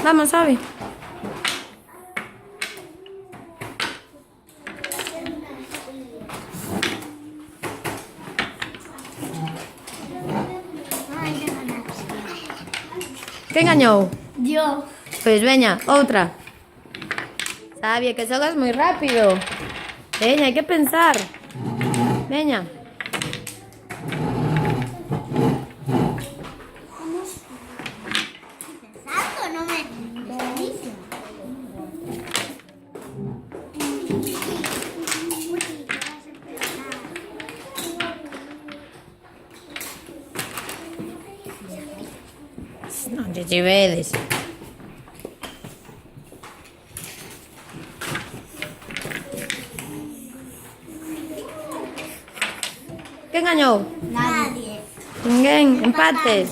Vamos, Abby. ¿Qué engañó? Yo. Pues veña, outra. Sabia, que xogas moi rápido. Veña, hai que pensar. Veña. ¿Algo? No me dice. Non che ci vedes. Que engañou? Nadie. Ninguén. Empates.